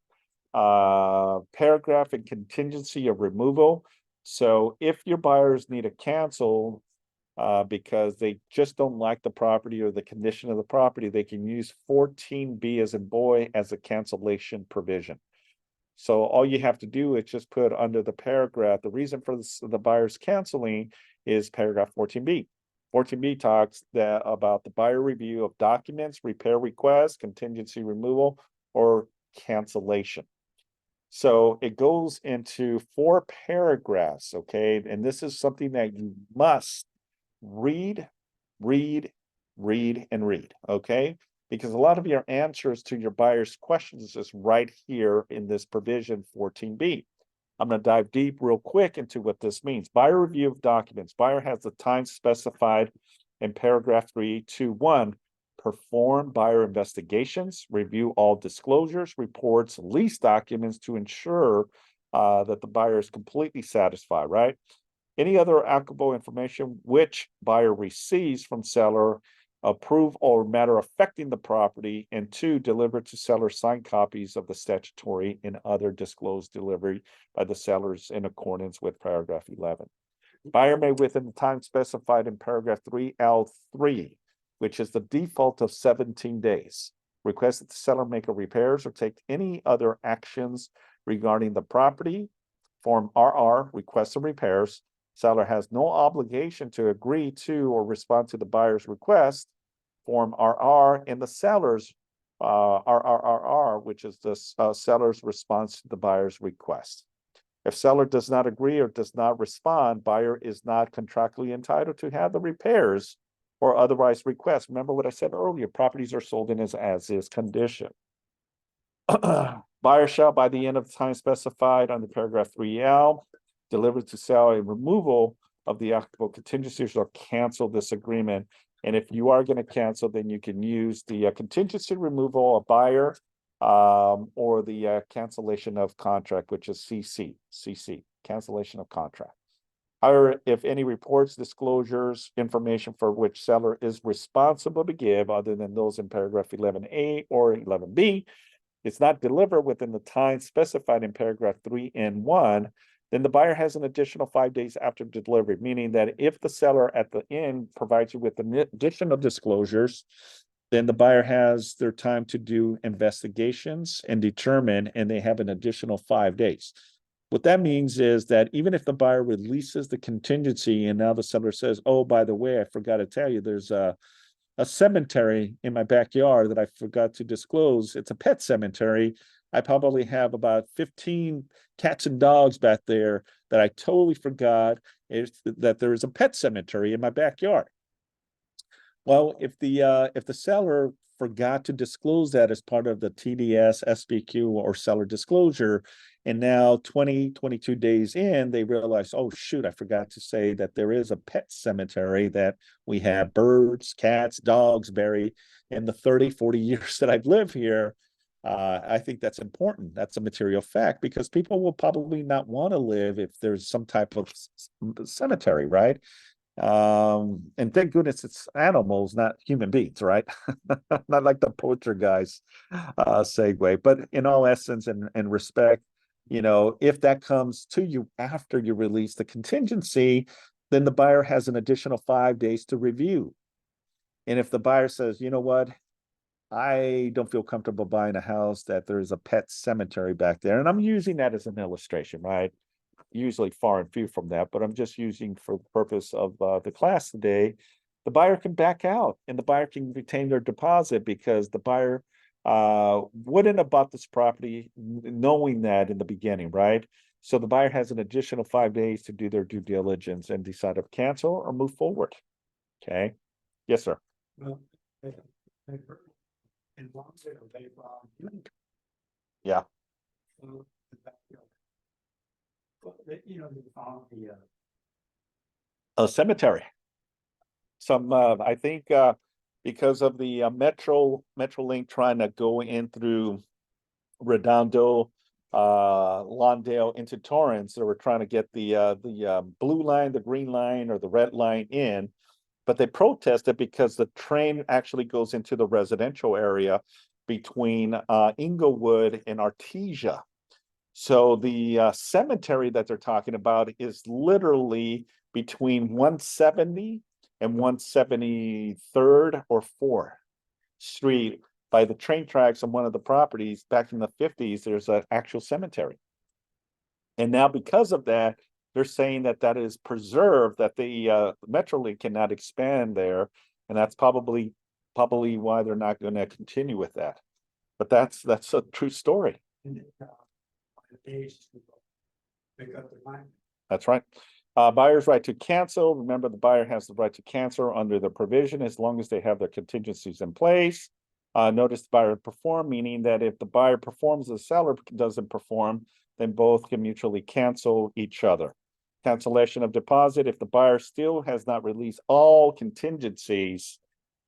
paragraph in contingency of removal. So if your buyers need to cancel because they just don't like the property or the condition of the property, they can use 14B as in boy as a cancellation provision. So all you have to do is just put under the paragraph, the reason for the buyer's canceling is paragraph 14B. 14B talks about the buyer review of documents, repair requests, contingency removal, or cancellation. So it goes into 4 paragraphs, okay? And this is something that you must read, and read, okay? Because a lot of your answers to your buyer's questions is right here in this provision 14B. I'm going to dive deep real quick into what this means. Buyer review of documents. Buyer has the time specified in paragraph 3 to 1. Perform buyer investigations, review all disclosures, reports, lease documents to ensure that the buyer is completely satisfied, right? Any other applicable information which buyer receives from seller, approve or matter affecting the property, and 2, deliver to seller signed copies of the statutory and other disclosed delivery by the sellers in accordance with paragraph 11. Buyer may, within the time specified in paragraph 3L3, which is the default of 17 days, request that the seller make a repairs or take any other actions regarding the property. Form RR, request of repairs, Seller has no obligation to agree to or respond to the buyer's request, Form RR, in the seller's RRRR, which is the seller's response to the buyer's request. If seller does not agree or does not respond, buyer is not contractually entitled to have the repairs or otherwise request. Remember what I said earlier, properties are sold in as is condition. Buyer shall, by the end of the time specified under paragraph 3L, deliver to seller a removal of the applicable contingencies or cancel this agreement. And if you are going to cancel, then you can use the contingency removal of buyer or the cancellation of contract, which is CC, cancellation of contract. However, if any reports, disclosures, information for which seller is responsible to give, other than those in paragraph 11A or 11B, it's not delivered within the time specified in paragraph 3N1, then the buyer has an additional 5 days after delivery, meaning that if the seller at the end provides you with an additional disclosures, then the buyer has their time to do investigations and determine, and they have an additional 5 days. What that means is that even if the buyer releases the contingency and now the seller says, oh, by the way, I forgot to tell you, there's a cemetery in my backyard that I forgot to disclose. It's a pet cemetery. I probably have about 15 cats and dogs back there that I totally forgot that there is a pet cemetery in my backyard. Well, if the seller forgot to disclose that as part of the TDS, SBQ, or seller disclosure, and now 22 days in, they realize, oh, shoot, I forgot to say that there is a pet cemetery that we have birds, cats, dogs buried in the 30, 40 years that I've lived here. I think that's important. That's a material fact because people will probably not want to live if there's some type of cemetery, right? And thank goodness it's animals, not human beings, right? Not like the poacher guys segue, but in all essence and respect, if that comes to you after you release the contingency, then the buyer has an additional 5 days to review. And if the buyer says, you know what, I don't feel comfortable buying a house that there's a pet cemetery back there, and I'm using that as an illustration, right? Usually far and few from that, but I'm just using for the purpose of the class today, the buyer can back out and the buyer can retain their deposit because the buyer wouldn't have bought this property knowing that in the beginning, right? So the buyer has an additional 5 days to do their due diligence and decide to cancel or move forward. Okay. Yes, sir. Well, Yeah. They found A cemetery. Some, I think, because of the Metrolink trying to go in through Redondo, Lawndale into Torrance, they were trying to get the blue line, the green line, or the red line in, but they protested because the train actually goes into the residential area between Inglewood and Artesia. So the cemetery that they're talking about is literally between 170 and 173rd or 4th Street by the train tracks on one of the properties. Back in the 50s, there's an actual cemetery. And now because of that, they're saying that that is preserved, that the Metrolink cannot expand there. And that's probably why they're not going to continue with that. But that's a true story. That's right. Buyer's right to cancel. Remember, the buyer has the right to cancel under the provision as long as they have their contingencies in place. Notice the buyer perform, meaning that if the buyer performs, the seller doesn't perform, then both can mutually cancel each other. Cancellation of deposit. If the buyer still has not released all contingencies,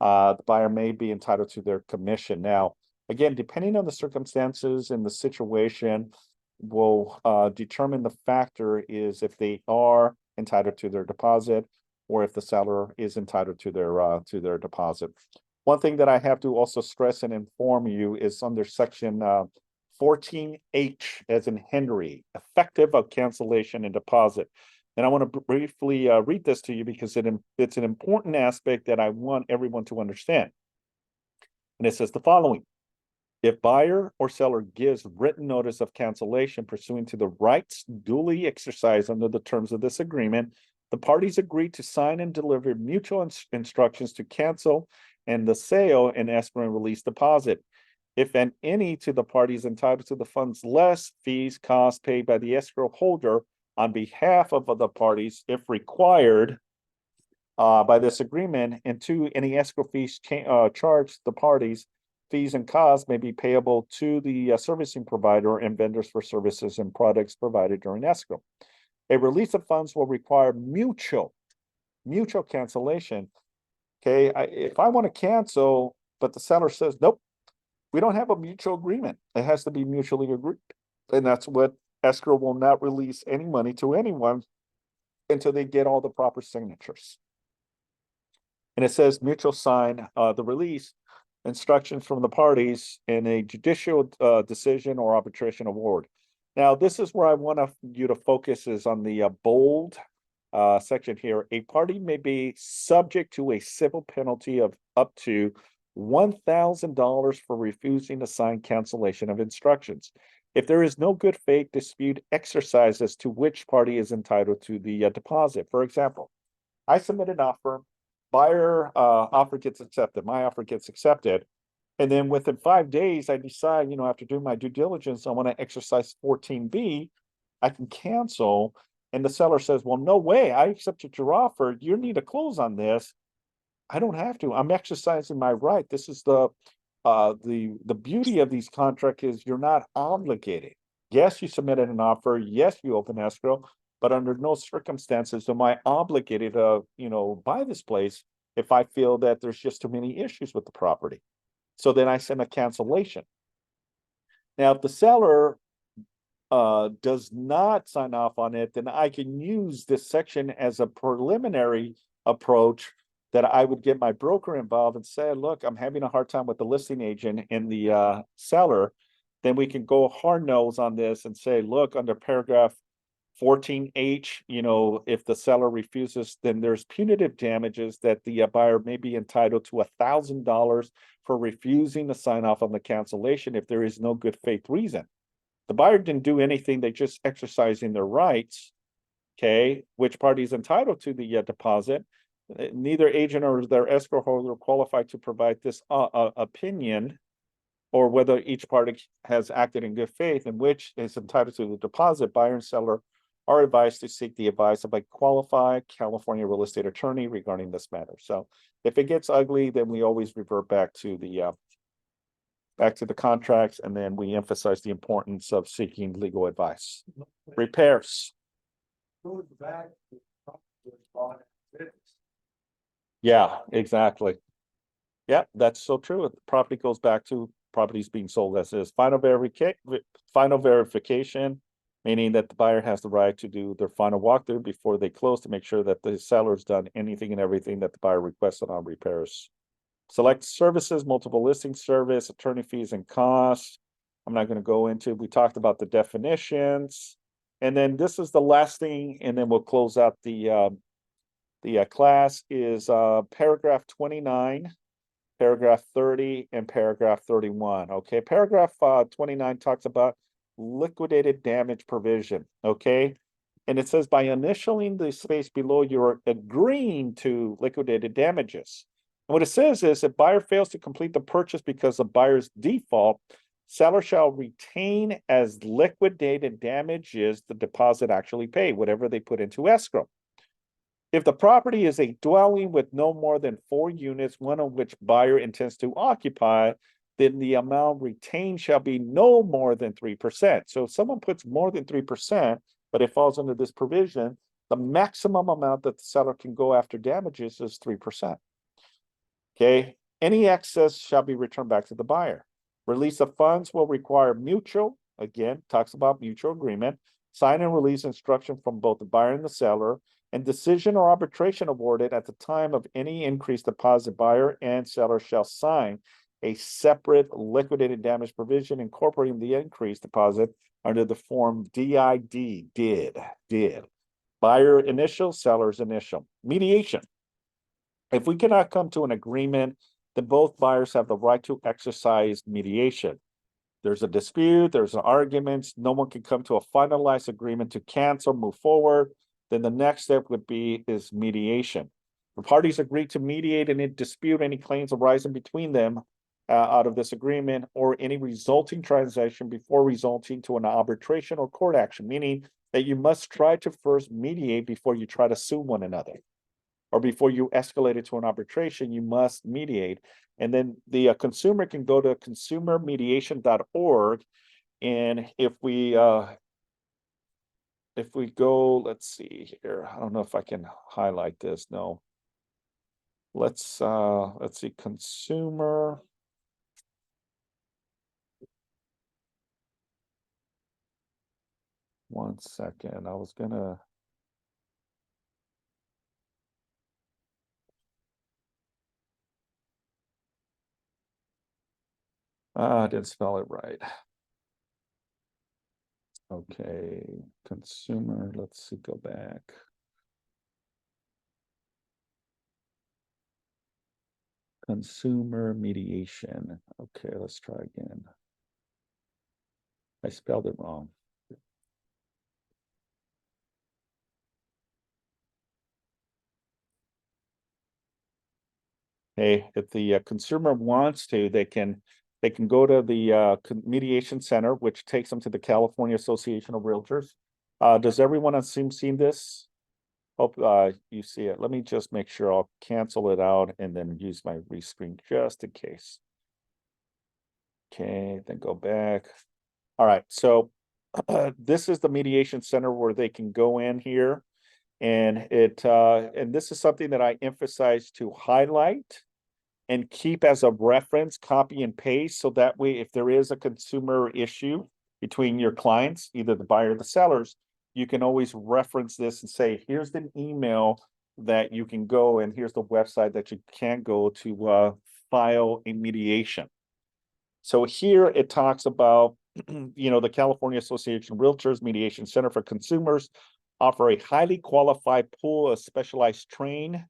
the buyer may be entitled to their commission. Now, again, depending on the circumstances and the situation, will determine the factor is if they are entitled to their deposit or if the seller is entitled to their deposit. One thing that I have to also stress and inform you is under section 14H as in Henry, effective of cancellation and deposit. And I want to briefly read this to you because it's an important aspect that I want everyone to understand. And it says the following: if buyer or seller gives written notice of cancellation pursuant to the rights duly exercised under the terms of this agreement, The parties agreed to sign and deliver mutual instructions to cancel and the sale and escrow and release deposit. If and any to the parties entitled to the funds less fees, costs paid by the escrow holder on behalf of the parties, if required by this agreement, and two, any escrow fees charged the parties, fees and costs may be payable to the servicing provider and vendors for services and products provided during escrow. A release of funds will require mutual cancellation. Okay, if I want to cancel, but the seller says, nope, we don't have a mutual agreement. It has to be mutually agreed. And that's what escrow will not release any money to anyone until they get all the proper signatures. And it says mutual sign the release instructions from the parties in a judicial decision or arbitration award. Now, this is where I want you to focus is on the bold section here. A party may be subject to a civil penalty of up to $1,000 for refusing to sign cancellation of instructions. If there is no good faith dispute exercised as to which party is entitled to the deposit. For example, I submit an offer, buyer offer gets accepted, my offer gets accepted. And then within 5 days, I decide, after doing my due diligence, I want to exercise 14B, I can cancel. And the seller says, well, no way, I accepted your offer. You need to close on this. I don't have to. I'm exercising my right. This is the beauty of these contracts is you're not obligated. Yes, you submitted an offer. Yes, you open escrow, but under no circumstances am I obligated to, buy this place if I feel that there's just too many issues with the property. So then I send a cancellation. Now, if the seller does not sign off on it, then I can use this section as a preliminary approach that I would get my broker involved and say, look, I'm having a hard time with the listing agent and the seller. Then we can go hard nose on this and say, look, under paragraph 14H, if the seller refuses, then there's punitive damages that the buyer may be entitled to $1,000 for refusing to sign off on the cancellation if there is no good faith reason. The buyer didn't do anything, they just exercising their rights. Okay, which party is entitled to the deposit? Neither agent or their escrow holder qualified to provide this opinion, or whether each party has acted in good faith, in which is entitled to the deposit. Buyer and seller are advised to seek the advice of a qualified California real estate attorney regarding this matter. So if it gets ugly, then we always revert back to the contracts, and then we emphasize the importance of seeking legal advice. Repairs. Goes back to bought it. Yeah, exactly. Yeah, that's so true. The property goes back to properties being sold as is. Final verification, meaning that the buyer has the right to do their final walkthrough before they close to make sure that the seller's done anything and everything that the buyer requested on repairs. Select services, multiple listing service, attorney fees and costs. I'm not going to go into, we talked about the definitions. And then this is the last thing, and then we'll close out the class is paragraph 29, paragraph 30, and paragraph 31. Okay, paragraph 29 talks about liquidated damage provision. Okay, and it says by initialing the space below, you're agreeing to liquidated damages. And what it says is if buyer fails to complete the purchase because of buyer's default, seller shall retain as liquidated damages the deposit actually paid, whatever they put into escrow. If the property is a dwelling with no more than 4 units, one of which buyer intends to occupy, then the amount retained shall be no more than 3%. So if someone puts more than 3%, but it falls under this provision, the maximum amount that the seller can go after damages is 3%. Okay, any excess shall be returned back to the buyer. Release of funds will require mutual, again, talks about mutual agreement, sign and release instruction from both the buyer and the seller, and decision or arbitration awarded at the time of any increased deposit. Buyer and seller shall sign a separate liquidated damage provision incorporating the increased deposit under the form DID, did. Buyer initial, seller's initial. Mediation. If we cannot come to an agreement, then both buyers have the right to exercise mediation. There's a dispute, there's an argument, no one can come to a finalized agreement to cancel, move forward, then the next step would be is mediation. The parties agree to mediate and dispute any claims arising between them out of this agreement or any resulting transaction before resulting to an arbitration or court action, meaning that you must try to first mediate before you try to sue one another. Or before you escalate it to an arbitration, you must mediate. And then the consumer can go to consumermediation.org. And if we go, let's see here. I don't know if I can highlight this. No. Let's see, consumer. One second, I was gonna. I didn't spell it right. Okay, consumer, let's see, go back. Consumer mediation. Okay, let's try again. I spelled it wrong. Hey, if the consumer wants to, they can go to the mediation center, which takes them to the California Association of Realtors. Does everyone on Zoom seen this? Hope you see it. Let me just make sure I'll cancel it out and then use my rescreen just in case. Okay, then go back. All right, so this is the mediation center where they can go in here. And this is something that I emphasize to highlight and keep as a reference, copy and paste. So that way, if there is a consumer issue between your clients, either the buyer or the sellers, you can always reference this and say, here's the email that you can go, and here's the website that you can go to file a mediation. So here it talks about, the California Association of Realtors Mediation Center for Consumers offer a highly qualified pool of specialized trained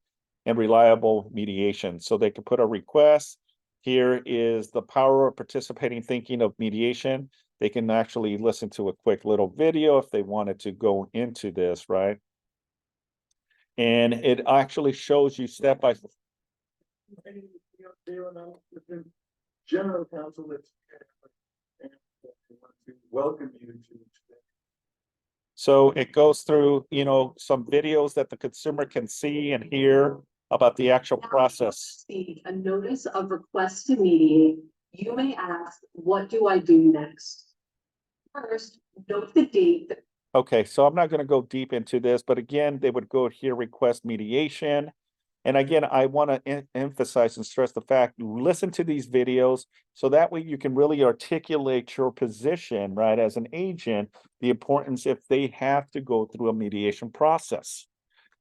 and reliable mediation. So they can put a request. Here is the power of participating thinking of mediation. They can actually listen to a quick little video if they wanted to go into this, right? And it actually shows you step by step. General counsel, that's welcome you to. So it goes through, some videos that the consumer can see and hear about the actual process. A notice of request to mediate. You may ask, what do I do next? First, note the date. Okay, so I'm not going to go deep into this, but again, they would go here, request mediation. And again, I want to emphasize and stress the fact, listen to these videos so that way you can really articulate your position, right, as an agent, the importance if they have to go through a mediation process.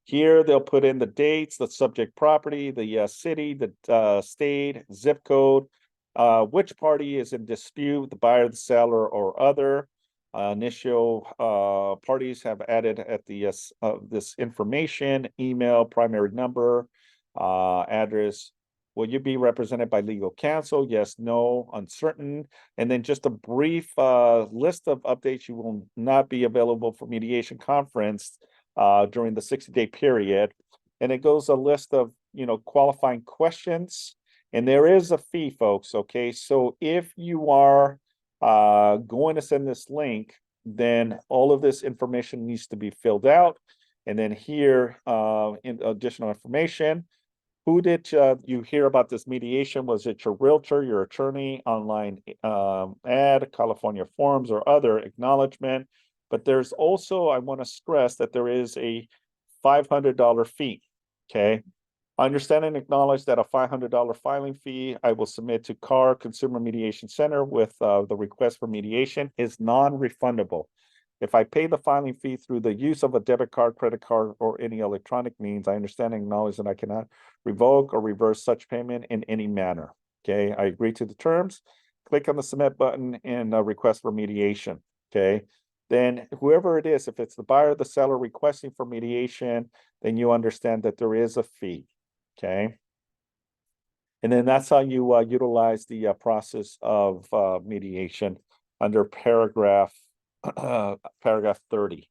Here, they'll put in the dates, the subject property, the city, the state, zip code, which party is in dispute, the buyer, the seller, or other. Initial parties have added at the this information, email, primary number, address. Will you be represented by legal counsel? Yes, no, uncertain. And then just a brief list of updates. You will not be available for mediation conference during the 60-day period. And it goes a list of, qualifying questions. And there is a fee, folks, okay? So if you are going to send this link, then all of this information needs to be filled out. And then here, in additional information, who did you hear about this mediation? Was it your realtor, your attorney, online ad, California forms, or other acknowledgement? But there's also, I want to stress that there is a $500 fee, okay? Understand and acknowledge that a $500 filing fee I will submit to CAR Consumer Mediation Center with the request for mediation is non-refundable. If I pay the filing fee through the use of a debit card, credit card, or any electronic means, I understand and acknowledge that I cannot revoke or reverse such payment in any manner. Okay, I agree to the terms. Click on the submit button and request for mediation. Okay, then whoever it is, if it's the buyer or the seller requesting for mediation, then you understand that there is a fee. Okay. And then that's how you utilize the process of mediation under paragraph 30.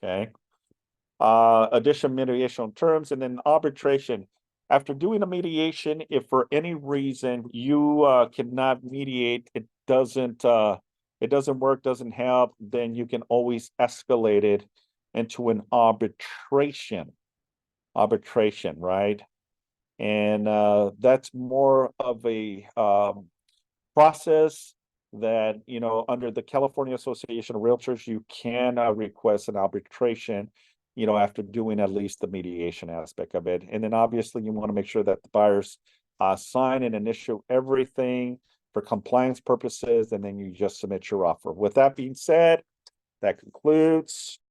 Okay. Addition mediation terms, and then arbitration. After doing a mediation, if for any reason you cannot mediate, it doesn't work, doesn't help, then you can always escalate it into an arbitration. Arbitration, right? And that's more of a process that, you know, under the California Association of Realtors, you can request an arbitration, you know, after doing at least the mediation aspect of it. And then obviously you want to make sure that the buyers sign and initial everything for compliance purposes, and then you just submit your offer. With that being said, that concludes